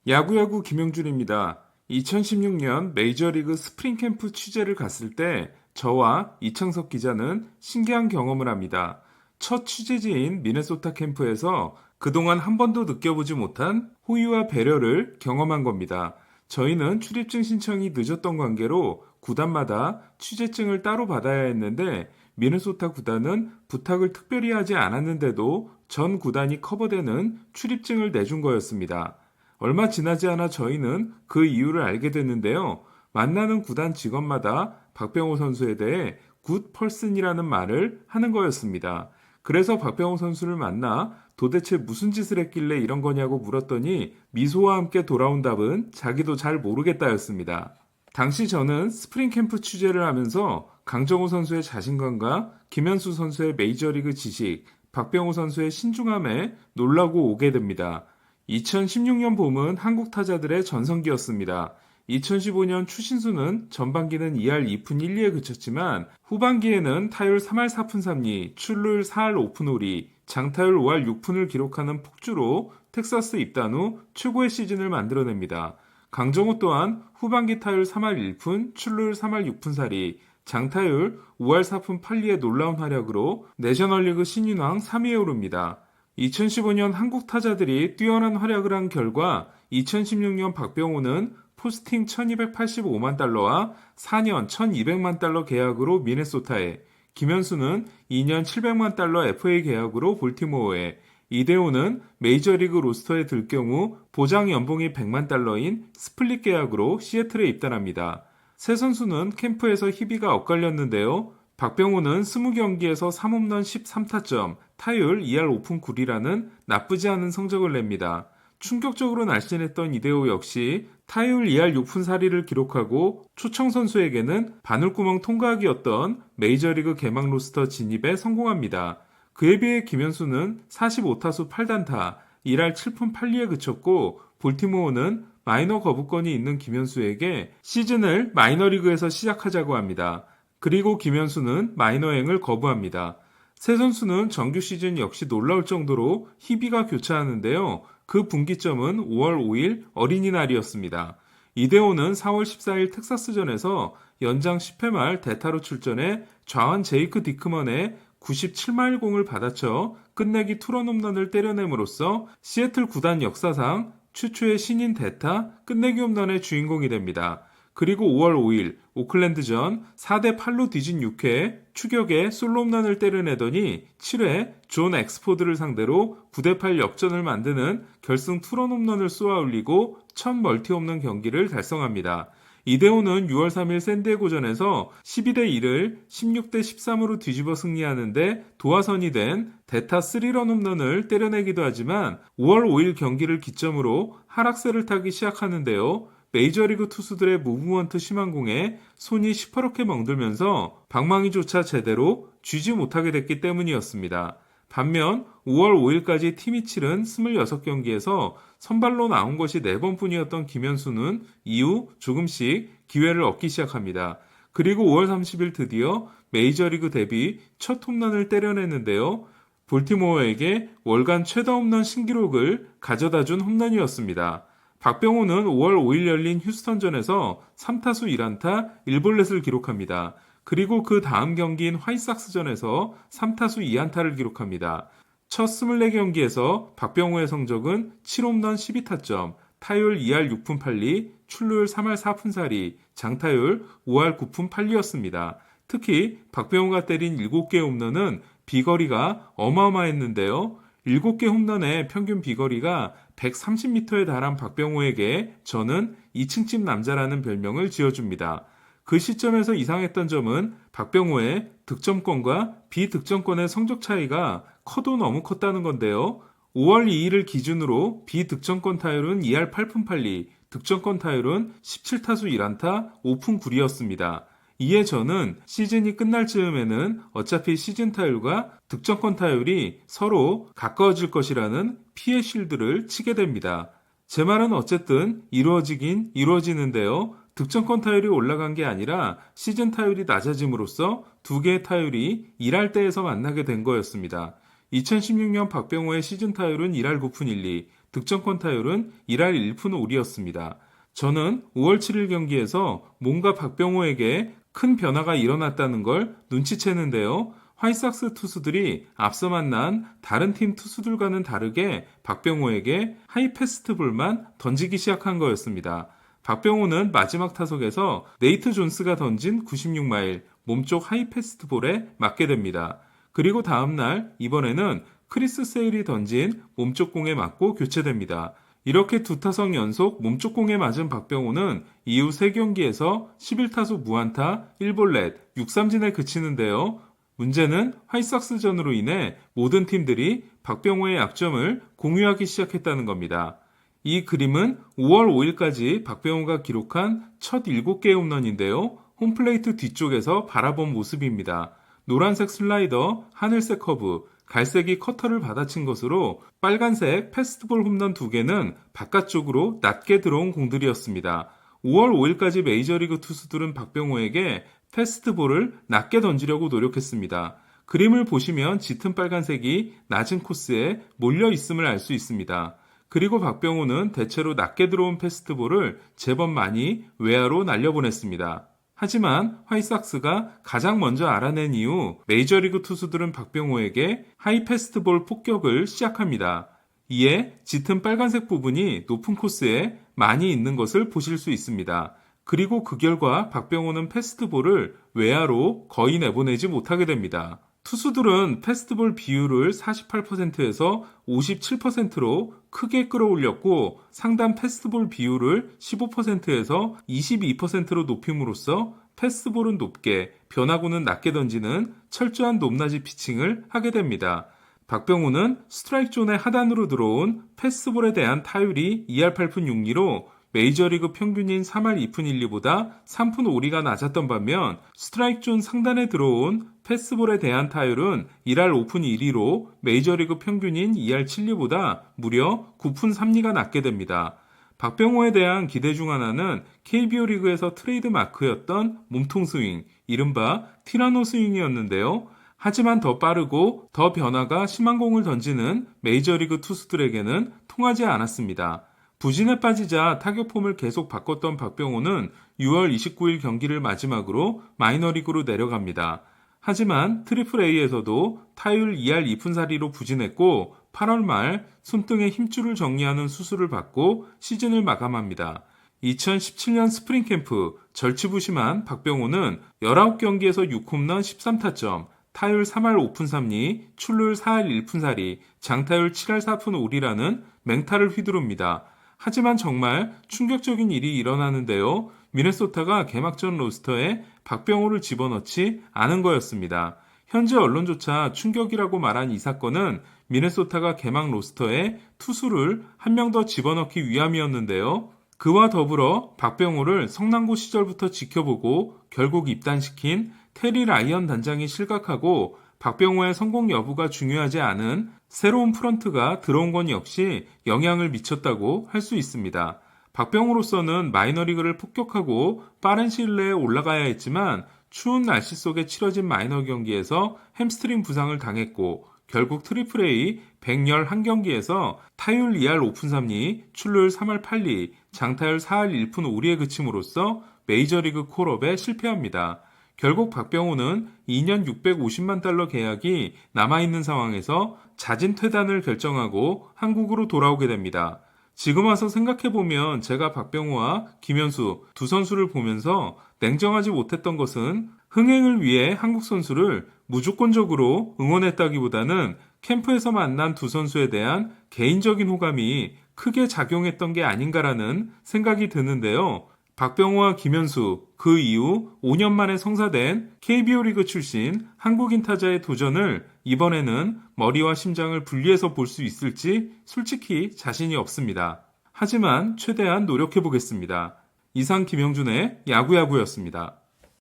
야구야구 김영준입니다. 2016년 메이저리그 스프링 캠프 취재를 갔을 때 저와 이창석 기자는 신기한 경험을 합니다. 첫 취재지인 미네소타 캠프에서 그동안 한 번도 느껴보지 못한 호의와 배려를 경험한 겁니다. 저희는 출입증 신청이 늦었던 관계로 구단마다 취재증을 따로 받아야 했는데 미네소타 구단은 부탁을 특별히 하지 않았는데도 전 구단이 커버되는 출입증을 내준 거였습니다. 얼마 지나지 않아 저희는 그 이유를 알게 됐는데요. 만나는 구단 직원마다 박병호 선수에 대해 굿 펄슨이라는 말을 하는 거였습니다. 그래서 박병호 선수를 만나 도대체 무슨 짓을 했길래 이런 거냐고 물었더니 미소와 함께 돌아온 답은 자기도 잘 모르겠다였습니다. 당시 저는 스프링 캠프 취재를 하면서 강정호 선수의 자신감과 김현수 선수의 메이저리그 지식, 박병호 선수의 신중함에 놀라고 오게 됩니다. 2016년 봄은 한국 타자들의 전성기였습니다. 2015년 추신수는 전반기는 2할 2푼 1리에 그쳤지만 후반기에는 타율 3할 4푼 3리, 출루율 4할 5푼 5리, 장타율 5할 6푼을 기록하는 폭주로 텍사스 입단 후 최고의 시즌을 만들어냅니다. 강정호 또한 후반기 타율 3할 1푼, 출루율 3할 6푼 4리, 장타율 5할 4푼 8리의 놀라운 활약으로 내셔널리그 신인왕 3위에 오릅니다. 2015년 한국 타자들이 뛰어난 활약을 한 결과 2016년 박병호는 포스팅 1285만 달러와 4년 1200만 달러 계약으로 미네소타에, 김현수는 2년 700만 달러 FA 계약으로 볼티모어에, 이대호는 메이저리그 로스터에 들 경우 보장 연봉이 100만 달러인 스플릿 계약으로 시애틀에 입단합니다. 세 선수는 캠프에서 희비가 엇갈렸는데요. 박병호는 20경기에서 3홈런 13타점, 타율 2할 5푼 9리라는 나쁘지 않은 성적을 냅니다. 충격적으로 날씬했던 이대호 역시 타율 2할 6푼 4리를 기록하고 초청 선수에게는 바늘구멍 통과하기였던 메이저리그 개막 로스터 진입에 성공합니다. 그에 비해 김현수는 45타수 8단타, 1할 7푼 8리에 그쳤고 볼티모어는 마이너 거부권이 있는 김현수에게 시즌을 마이너리그에서 시작하자고 합니다. 그리고 김현수는 마이너행을 거부합니다. 세 선수는 정규 시즌 역시 놀라울 정도로 희비가 교차하는데요. 그 분기점은 5월 5일 어린이날이었습니다. 이대호는 4월 14일 텍사스전에서 연장 10회 말 대타로 출전해 좌완 제이크 디크먼의 97마일 공을 받아쳐 끝내기 투런 홈런을 때려냄으로써 시애틀 구단 역사상 최초의 신인 대타 끝내기 홈런의 주인공이 됩니다. 그리고 5월 5일 오클랜드전 4대 8로 뒤진 6회에 추격에 솔로 홈런을 때려내더니 7회 존 엑스포드를 상대로 9대 8 역전을 만드는 결승 투런 홈런을 쏘아 올리고 첫 멀티 홈런 경기를 달성합니다. 이대호는 6월 3일 샌디에고전에서 12대 1을 16대 13으로 뒤집어 승리하는데 도화선이 된 대타 3런 홈런을 때려내기도 하지만 5월 5일 경기를 기점으로 하락세를 타기 시작하는데요. 메이저리그 투수들의 무브먼트 심한 공에 손이 시퍼렇게 멍들면서 방망이조차 제대로 쥐지 못하게 됐기 때문이었습니다. 반면 5월 5일까지 팀이 치른 26경기에서 선발로 나온 것이 4번뿐이었던 김현수는 이후 조금씩 기회를 얻기 시작합니다. 그리고 5월 30일 드디어 메이저리그 데뷔 첫 홈런을 때려냈는데요. 볼티모어에게 월간 최다 홈런 신기록을 가져다준 홈런이었습니다. 박병호는 5월 5일 열린 휴스턴전에서 3타수 1안타 1볼넷을 기록합니다. 그리고 그 다음 경기인 화이삭스전에서 3타수 2안타를 기록합니다. 첫 24경기에서 박병호의 성적은 7홈런 12타점, 타율 2할 6푼 8리, 출루율 3할 4푼 4리, 장타율 5할 9푼 8리였습니다. 특히 박병호가 때린 7개의 홈런은 비거리가 어마어마했는데요. 7개 홈런의 평균 비거리가 130m에 달한 박병호에게 저는 2층집 남자라는 별명을 지어줍니다. 그 시점에서 이상했던 점은 박병호의 득점권과 비득점권의 성적 차이가 커도 너무 컸다는 건데요. 5월 2일을 기준으로 비득점권 타율은 2할 8푼 8리, 득점권 타율은 17타수 1안타 5푼 9리였습니다. 이에 저는 시즌이 끝날 즈음에는 어차피 시즌 타율과 득점권 타율이 서로 가까워질 것이라는 피해 쉴드를 치게 됩니다. 제 말은 어쨌든 이루어지긴 이루어지는데요. 득점권 타율이 올라간 게 아니라 시즌 타율이 낮아짐으로써 두 개의 타율이 1할 때에서 만나게 된 거였습니다. 2016년 박병호의 시즌 타율은 1할 9푼 1리, 득점권 타율은 1할 1푼 5리였습니다. 저는 5월 7일 경기에서 뭔가 박병호에게 큰 변화가 일어났다는 걸 눈치채는데요. 화이트삭스 투수들이 앞서 만난 다른 팀 투수들과는 다르게 박병호에게 하이패스트볼만 던지기 시작한 거였습니다. 박병호는 마지막 타석에서 네이트 존스가 던진 96마일 몸쪽 하이패스트볼에 맞게 됩니다. 그리고 다음날 이번에는 크리스 세일이 던진 몸쪽 공에 맞고 교체됩니다. 이렇게 두 타석 연속 몸쪽 공에 맞은 박병호는 이후 3경기에서 11타수 무안타 1볼넷 6삼진에 그치는데요. 문제는 화이트삭스전으로 인해 모든 팀들이 박병호의 약점을 공유하기 시작했다는 겁니다. 이 그림은 5월 5일까지 박병호가 기록한 첫 7개의 홈런인데요. 홈플레이트 뒤쪽에서 바라본 모습입니다. 노란색 슬라이더, 하늘색 커브, 갈색이 커터를 받아친 것으로 빨간색 패스트볼 홈런 2개는 바깥쪽으로 낮게 들어온 공들이었습니다. 5월 5일까지 메이저리그 투수들은 박병호에게 패스트볼을 낮게 던지려고 노력했습니다. 그림을 보시면 짙은 빨간색이 낮은 코스에 몰려 있음을 알 수 있습니다. 그리고 박병호는 대체로 낮게 들어온 패스트볼을 제법 많이 외야로 날려보냈습니다. 하지만 화이트삭스가 가장 먼저 알아낸 이후 메이저리그 투수들은 박병호에게 하이패스트볼 폭격을 시작합니다. 이에 짙은 빨간색 부분이 높은 코스에 많이 있는 것을 보실 수 있습니다. 그리고 그 결과 박병호는 패스트볼을 외야로 거의 내보내지 못하게 됩니다. 투수들은 패스트볼 비율을 48%에서 57%로 크게 끌어올렸고 상단 패스트볼 비율을 15%에서 22%로 높임으로써 패스트볼은 높게, 변화구는 낮게 던지는 철저한 높낮이 피칭을 하게 됩니다. 박병호는 스트라이크 존의 하단으로 들어온 패스트볼에 대한 타율이 2할 8푼 6리로 메이저리그 평균인 3할 2푼 1리보다 3푼 5리가 낮았던 반면 스트라이크 존 상단에 들어온 패스볼에 대한 타율은 1할 5푼 1리로 메이저리그 평균인 2할 7리보다 무려 9푼 3리가 낮게 됩니다. 박병호에 대한 기대 중 하나는 KBO 리그에서 트레이드 마크였던 몸통 스윙, 이른바 티라노 스윙이었는데요. 하지만 더 빠르고 더 변화가 심한 공을 던지는 메이저리그 투수들에게는 통하지 않았습니다. 부진에 빠지자 타격 폼을 계속 바꿨던 박병호는 6월 29일 경기를 마지막으로 마이너리그로 내려갑니다. 하지만 트리플A에서도 타율 2할 2푼 4리로 부진했고 8월 말 손등에 힘줄을 정리하는 수술을 받고 시즌을 마감합니다. 2017년 스프링 캠프 절치부심한 박병호는 19경기에서 6홈런 13타점, 타율 3할 5푼 3리, 출루율 4할 1푼 4리, 장타율 7할 4푼 5리라는 맹타를 휘두릅니다. 하지만 정말 충격적인 일이 일어나는데요. 미네소타가 개막전 로스터에 박병호를 집어넣지 않은 거였습니다. 현재 언론조차 충격이라고 말한 이 사건은 미네소타가 개막 로스터에 투수를 한 명 더 집어넣기 위함이었는데요. 그와 더불어 박병호를 성남고 시절부터 지켜보고 결국 입단시킨 테리 라이언 단장이 실각하고 박병호의 성공 여부가 중요하지 않은 새로운 프런트가 들어온 건 역시 영향을 미쳤다고 할 수 있습니다. 박병호로서는 마이너리그를 폭격하고 빠른 시일 내에 올라가야 했지만 추운 날씨 속에 치러진 마이너 경기에서 햄스트링 부상을 당했고 결국 트리플A 111경기에서 타율 2할 5푼 3리, 출루율 3할 8리, 장타율 4할 1푼 5리에 그침으로써 메이저리그 콜업에 실패합니다. 결국 박병호는 2년 650만 달러 계약이 남아있는 상황에서 자진 퇴단을 결정하고 한국으로 돌아오게 됩니다. 지금 와서 생각해보면 제가 박병호와 김현수 두 선수를 보면서 냉정하지 못했던 것은 흥행을 위해 한국 선수를 무조건적으로 응원했다기보다는 캠프에서 만난 두 선수에 대한 개인적인 호감이 크게 작용했던 게 아닌가라는 생각이 드는데요. 박병호와 김현수, 그 이후 5년 만에 성사된 KBO 리그 출신 한국인 타자의 도전을 이번에는 머리와 심장을 분리해서 볼 수 있을지 솔직히 자신이 없습니다. 하지만 최대한 노력해보겠습니다. 이상 김영준의 야구야구였습니다.